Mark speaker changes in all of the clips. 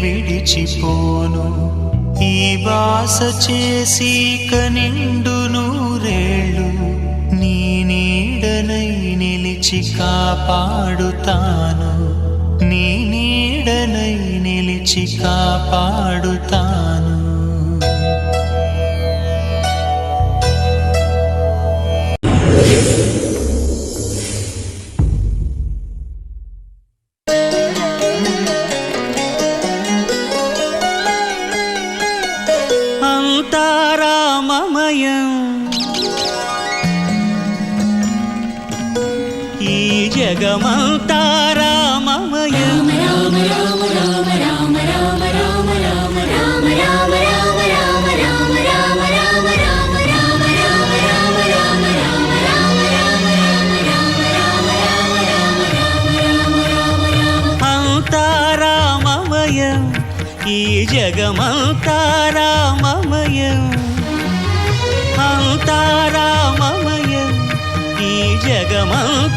Speaker 1: విడిచిపోను ఈ బాస చేసి కనిండు నూరేళ్ళు నీ నీడనై నిలిచి కాపాడుతాను నీ నీడనై నిలిచి కాపాడుతాను అంతారామమయం ఈ జగమంతారామమయం రామ రామ రామ రామ రామ రామ రామ రామ రామ రామ రామ రామ రామ రామ రామ రామ రామ రామ రామ అంతారామమయం ఈ జగమంతారామమయం అంతారామమయం ఈ జగమంతారామమయం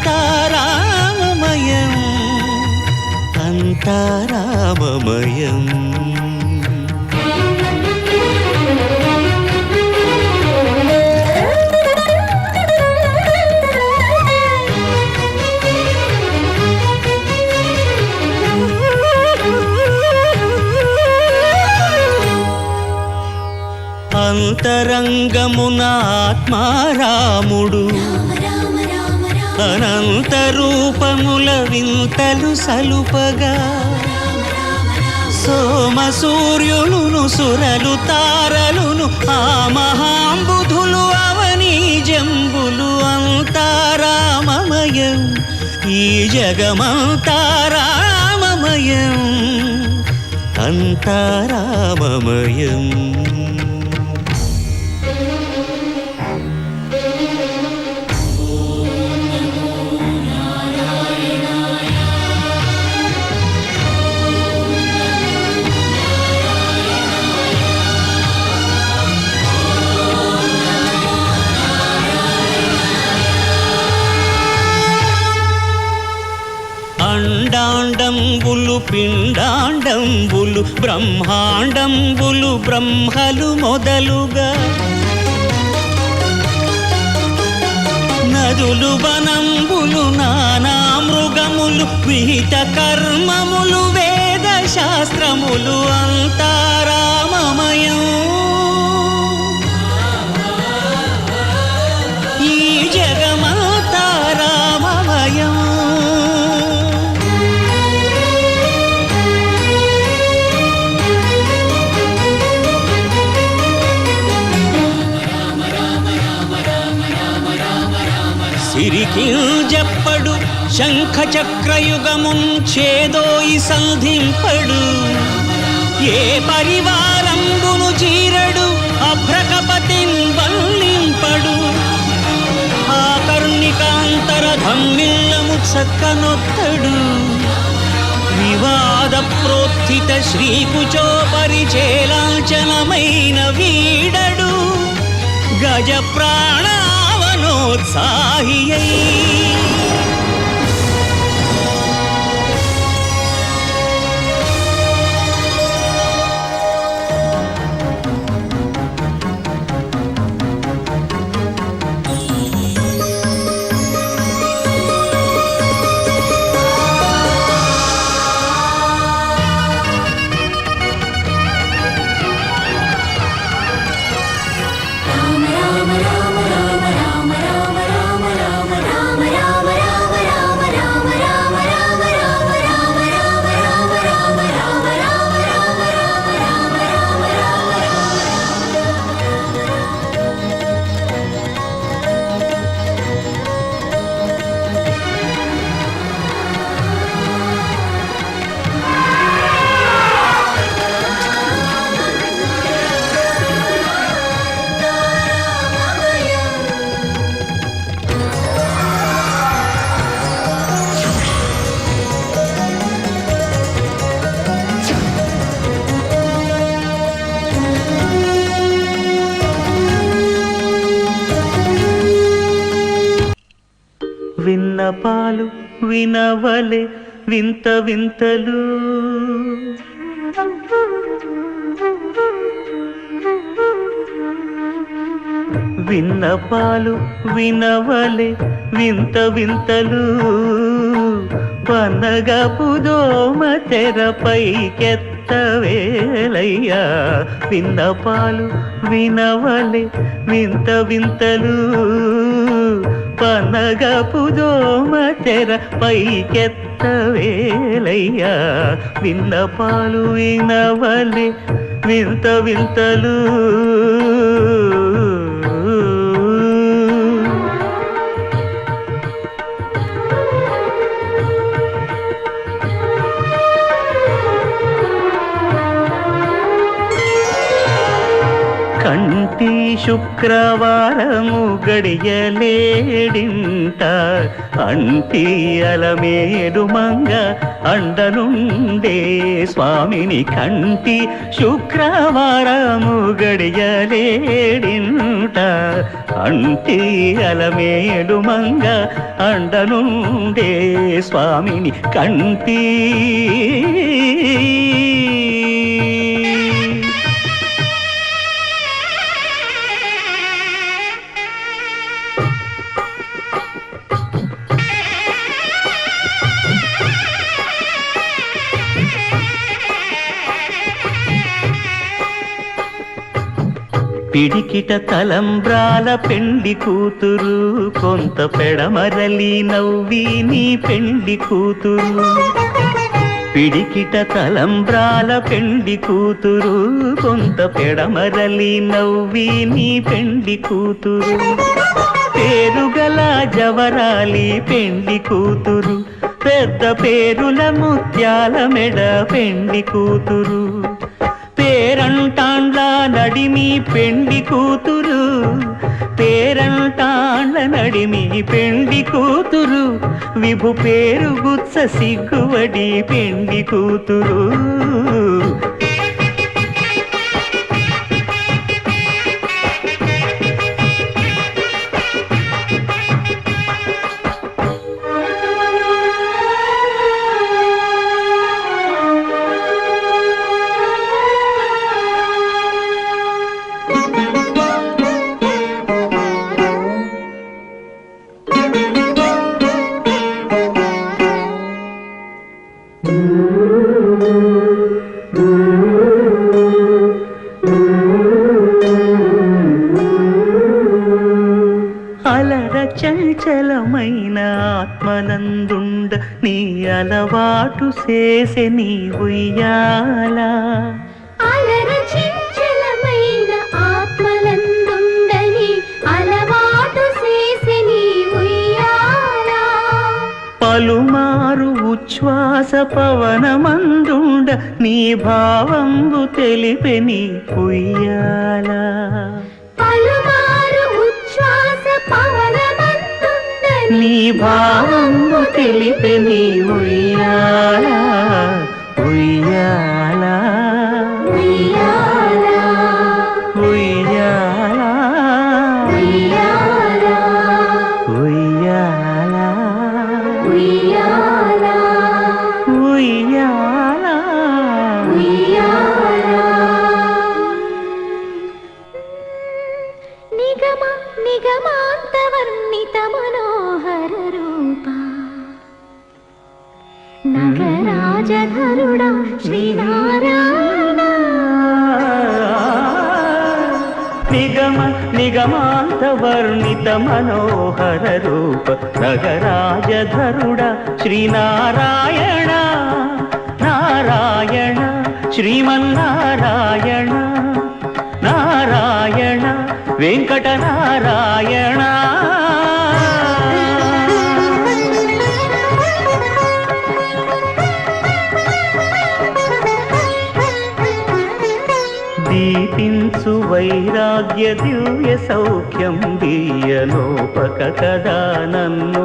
Speaker 1: అంతారామమయం అంతరంగమున ఆత్మారాముడు అనంత రూపముల వింతలు సలుపగా సోమ సూర్యులును సురలు తారలును ఆ మహాంబుధులు అవనీ జంబులు అంతారామమయం ఈ జగమంతారామమయం అంతారామమయం అండాండంబులు పిండాండంబులు బ్రహ్మాండంబులు బ్రహ్మలు మొదలుగా నదులు వనంబులు నానా మృగములు విహిత కర్మములు వేద శాస్త్రములు అంతారామమయం ఈ జగమంతారామమయం సిరికింజప్పడు శంఖ చక్రయుగముంచేదోయి సంధింపడు ఏ పరివారంబును చీరడు అభ్రకపతిన్ వల్లింపడు ఆ కర్ణికాంతర ధమ్మిల్లము చక్కనొత్తడు వివాద ప్రోత్థిత శ్రీకుచోపరిచేలాంఛనమైన వీడడు గజ ప్రాణావనోత్సాహియై విన్నపాలు వినవలే వింత వింతలు
Speaker 2: విన్నపాలు వినవలే వింత వింతలు పన్నగపు దోమ తెరపైకెత్తవేలయ్యా. విన్నపాలు వినవలే వింత వింతలు పన్నగపు దోమ తెరపైకెత్తవేలయ్యా. విన్నపాలు వినవలే వింత వింతలు కంటి శుక్రవారము గడియలేడింట అంటి అలమేడు మంగ అండనుండే స్వామిని. కంటి శుక్రవారము గడియలేడింట అంటి అలమేడు మంగ అండనుండే స్వామిని. కంటి పిడికిట తలంబ్రాల పెండి కూతురు కొంత పెడమరలి నవ్వి నీ పెండి కూతురు. పిడికిట తలంబ్రాల పెండి కూతురు కొంత పెడమరలి నవ్వి నీ పెండి కూతురు. పేరుగల జవరాలి పెండి కూతురు పెద్ద పేరుల ముత్యాల మెడ పెండి కూతురు. పేరంటాండ్ల నడిమి పెండి కూతురు పేరంటాండ్ల నడిమి పెండి కూతురు. విభు పేరు గుత్స సిగ్గువడి పెండి కూతురు. అలర చంచలమైన ఆత్మనందుండ నీ అలవాటు చేసే నీ ఉయ్యాల.
Speaker 1: అలర చంచలమైన ఆత్మనందుండని అలవాటు చేసే నీ ఉయ్యాల.
Speaker 2: పలుమారు ఉచ్ఛ్వాస పవనమందుండ నీ భావంబు తెలిపే నీ ఉయ్యాల.
Speaker 1: పలుమారు ఉచ్ఛ్వాస పవనమందుండ
Speaker 2: నీ భావంబు తెలిపే నీ ఉయ్యాల. ఉయ్యాల
Speaker 1: ఉయ్యాల
Speaker 2: ఉయ్యాల
Speaker 1: ఉయ్యాల
Speaker 2: ఉయ్యాల
Speaker 1: ఉయ్యాల
Speaker 2: ఉయ్యాల
Speaker 1: ఉయ్యాల. నిగమ నిగమాంత వర్ణిత మనోహర రూప నగరాజధరుడా శ్రీనారాయణ.
Speaker 2: నిగమ నిగమాంత వర్ణిత మనోహర రూప నగరాజధరుడ శ్రీనారాయణ. నారాయణ శ్రీమన్నారాయణ నారాయణ వెంకటనారాయణ. దీపించు వైరాగ్య దివ్య సౌఖ్యం దీయలోపక కదా నన్ను.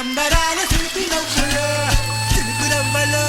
Speaker 3: సంబరాల సిల్పి నవ్వులో చిలుకు రవ్వలో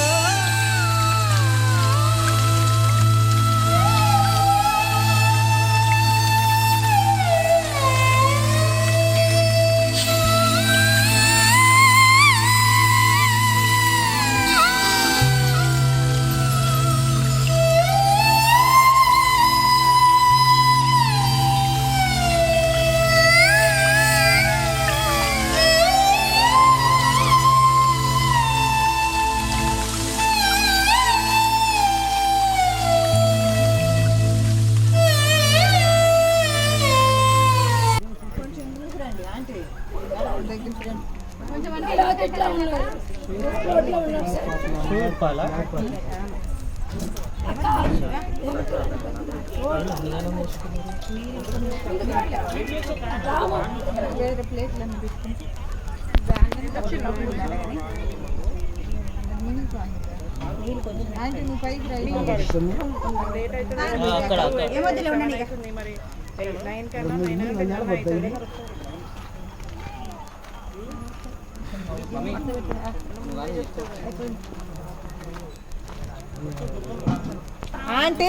Speaker 4: ఆంటీ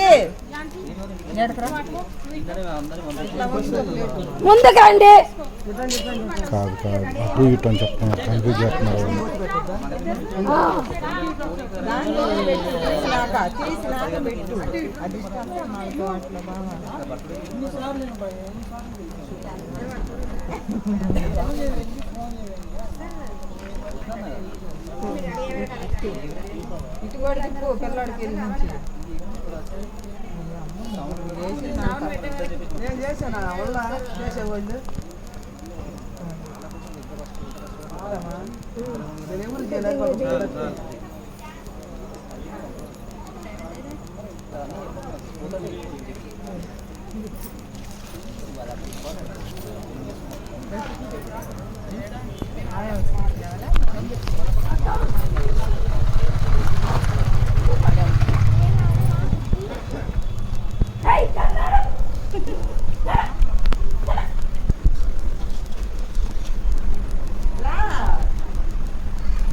Speaker 1: ముందుకండి
Speaker 5: కాదు కాదు అటు ఇటు అని చెప్తున్నారు కన్ఫ్యూజ్ చేస్తున్నారు
Speaker 4: తీసినాక పెట్టు అది మనతో అట్లా బాగా ఇటు కూడా తిప్పు పిల్లాడికి వెళ్ళి నుంచి నేను చేశాను వాళ్ళ చేసేవాళ్ళు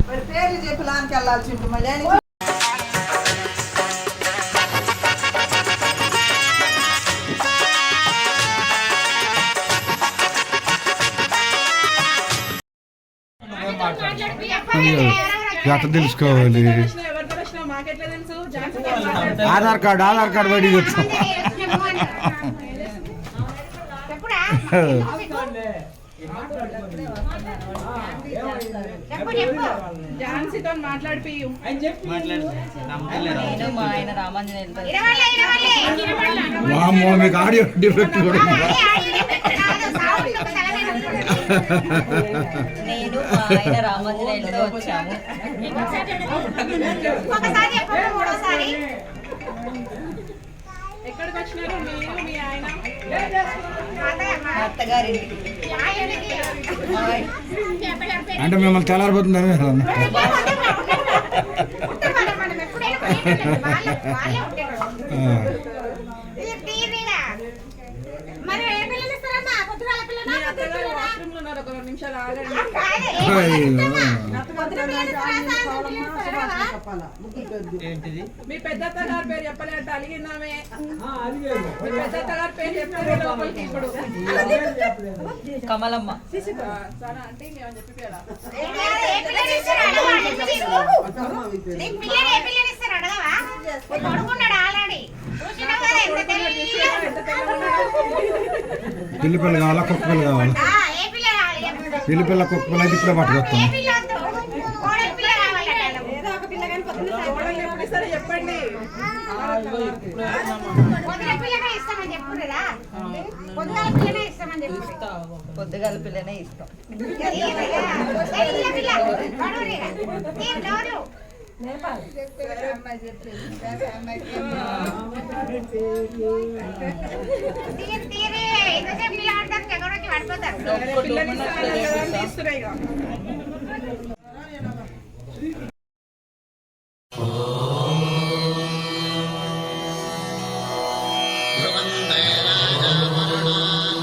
Speaker 4: మరి పేర్లు చెప్పి లానికి వెళ్ళాల్సి ఉంటుంది మళ్ళీ
Speaker 5: ఎట్లా తెలుసుకోవాలి ఆధార్ కార్డు బయటికి వచ్చాం
Speaker 4: ఝాన్సీతో మాట్లాడి
Speaker 5: వామ్మో, మీకు ఆడియో డిఫెక్ట్ కూడా ఉందా?
Speaker 6: నేను మా ఆయన రామాంజనేయులతో వచ్చాము.
Speaker 4: ఎక్కడికి వచ్చినారు మీరు మీ ఆయన?
Speaker 6: అత్తగారింటికి.
Speaker 5: అంటే మిమ్మల్ని తెల్లారిపోతుందని
Speaker 4: ఒక 2 నిమిషాలు ఆగండి. మీ పెద్దత్త గారి పేరు చెప్పలేట అలిగిందామే. మీ పెద్దత్త గారి పేరు చెప్పారు లోపలికి ఇప్పుడు.
Speaker 6: కమలమ్మ.
Speaker 4: అంటే ఇంకేమని చెప్పిపోయాడా?
Speaker 5: పిల్లి పిల్ల కావాలా కుక్క పిల్ల కావాలా? పిల్లి పిల్ల కుక్క పిల్ల అయితే ఇప్పుడే పట్టుకొస్తాం.
Speaker 4: చెప్పండి.
Speaker 6: పొద్దుగాల పిల్లనే ఇష్టం.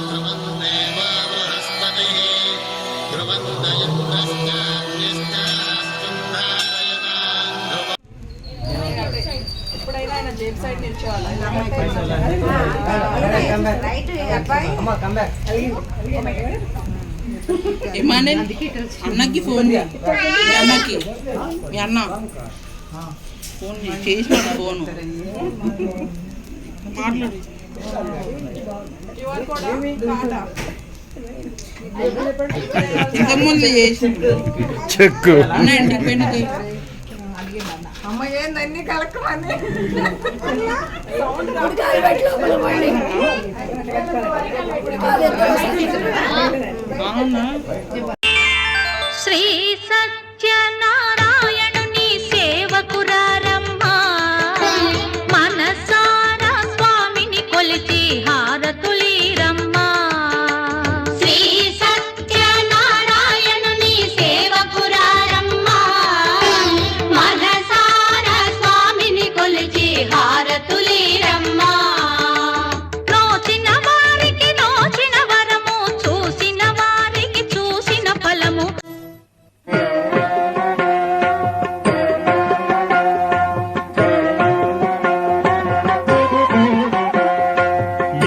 Speaker 3: ధ్రువందేవ బృహస్పతి ధ్రువందయస్య
Speaker 4: సైడ్ నిల్చోవాలి.
Speaker 7: ఏమని అన్నకి ఫోన్ అన్నకి మీ అన్న ఫోన్ చేసినాడు ఫోను మాట్లాడు ఇంతకుముందు చేసి
Speaker 5: చెక్కు
Speaker 7: అన్న ఇంటికి పోయినది
Speaker 4: అమ్మ ఏందన్నీ కలకమని
Speaker 1: శ్రీ సత్యనారాయణుని సేవకురారమ్మా మనసారా స్వామిని కొలిచి హారతులీరమ్మా శ్రీ సత్యనారాయణుని సేవకురారమ్మా మనసారా స్వామిని కొలిచి హారతులీరమ్మా నోచిన వారికి నోచిన వరము చూసిన వారికి చూసిన ఫలము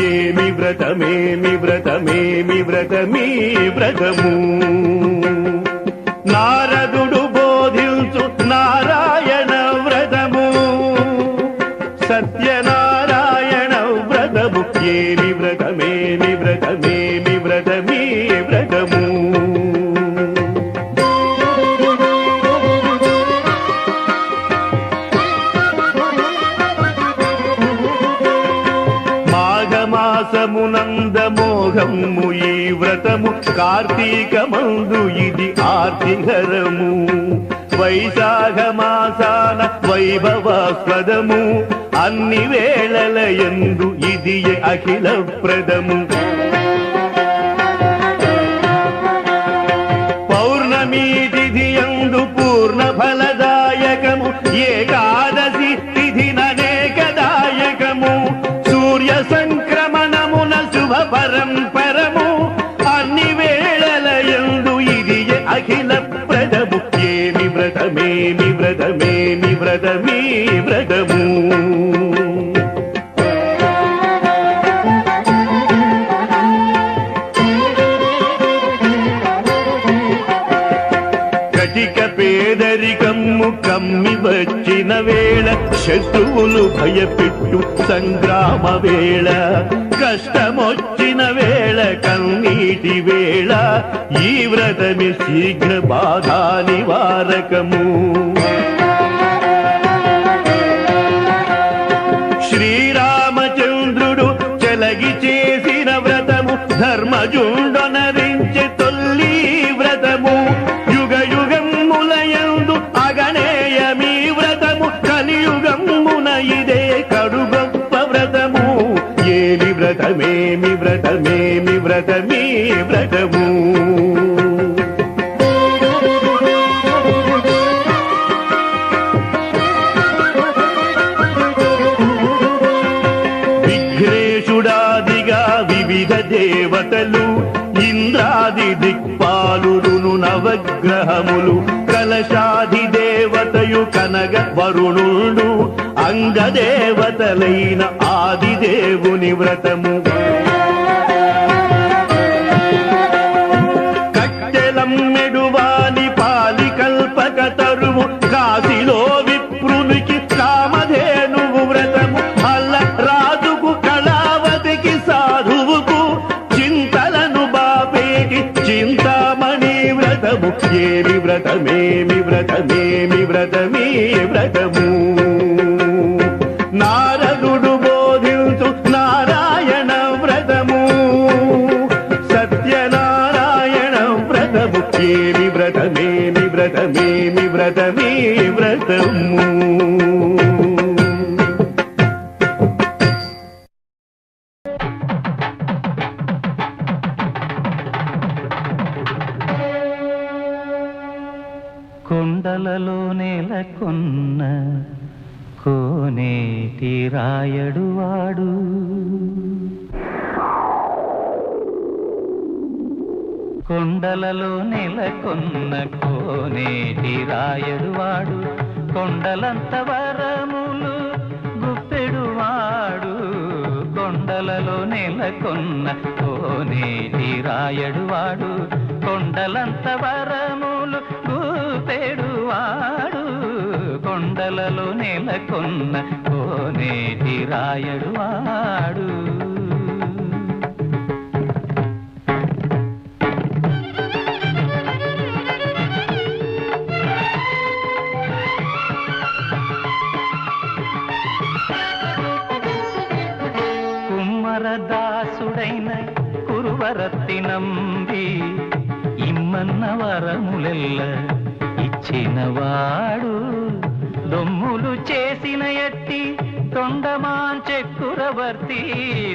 Speaker 2: ఏమి వ్రతమేమి వ్రతమేమి వ్రతమీ వ్రతము నారదుడు బోధించు నారాయణ వ్రతము సత్యనారాయణ వ్రతము ఏమి వ్రతమేమి వ్రతమేమి వ్రతమీ వ్రతము మాఘమాసమునందమోఘము ఈ వ్రతము కార్తీకమందు ఇది ఆర్తిహరము వైశాఖ మాసాన వైభవాస్పదము అన్ని వేళల యందు ఇది అఖిల ప్రదము పౌర్ణమి తిథి యందు పూర్ణ ఫలదాయకము ఏకాదశి తిథి ననేకదాయకము సూర్య సంక్రమణమున శుభ పరంపరము అన్ని వేళల యందు ఇది అఖిల ప్రదము ఏమి వ్రతమేమి వ్రతమేమి వ్రతమీ వ్రతము కటిక పేదరికమ్ము కమ్మి వచ్చిన వేళ శత్రువులు భయపెట్టు సంగ్రామ వేళ కష్టమొచ్చిన వేళ కన్నీటి వేళ ఈ వ్రతమి శీఘ్ర బాధా నివారకము శ్రీరామచంద్రుడు చెలగి చేసిన వ్రతము ధర్మజుండొనరించే తొల్లి వ్రతము యుగ యుగములయందు అగణేయమీ వ్రతము కలియుగమున ఇదే కడు గొప్ప వ్రతము ఏమి వ్రతమేమి వ్రతమేమి వ్రతమీ వ్రతము విఘ్నేశుడాదిగా వివిధ దేవతలు ఇంద్రాది దిక్పాలురును నవగ్రహములు కలశాది దేవతయు కనగ వరుణుడు అంగదేవతలైన ఆదిదేవుని వ్రతము కట్టెలమ్మెడువాని పాలి కల్పక తరువు కాశీలో విప్రునికి కామధేనువు వ్రతము అల్ల రాజుకు కళావతికి సాధువుకు చింతలను బాపేటి చింతామణి వ్రతము ఏమి వ్రతమేమి వ్రతమేమి వ్రతమీ వ్రతము నారదుడు బోధించు నారాయణ వ్రతము సత్యనారాయణ వ్రతము ఏమి వ్రతమేమి వ్రతమేమి వ్రతమీ వ్రతము కొండలలో నెలకొన్న కోనేటి రాయడు వాడు కొండలలో నెలకొన్న కోనేటి రాయడు వాడు కొండలంత వరములు గుప్పెడు కొండలలో నెలకొన్న కోనేటి రాయడు వాడు కొండలంత వరములు గూపెడు వాడు కొండలలో నెలకొన్న కోనేటి రాయడు వాడు దాసుడైన కురువరత్తి నంబి ఇమ్మన్న వరములెల్ల ఇచ్చినవాడు దొమ్ములు చేసిన ఎట్టి తొండమాంచెక్కురవర్తి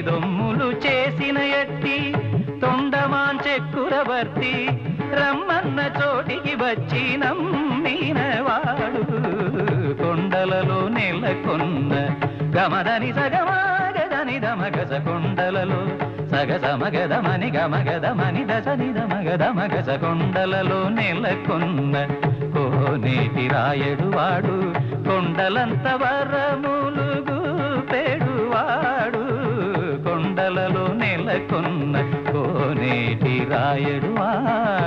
Speaker 2: దొమ్ములు చేసిన ఎట్టి తొండమాంచెక్కురవర్తి రమ్మన్న చోటికి వచ్చి నమ్మినవాడు కొండలలో నెలకొన్న గమదని సగమాగదని దమగస కొండలలో సగసమగదమని గమగదమని దశని దమగదమగస కొండలలో నెలకొన్న కోనేటి రాయడు వాడు కొండలంత వరములు గూపెడువాడు కొండలలో నెలకొన్న కోనేటి రాయడు వాడు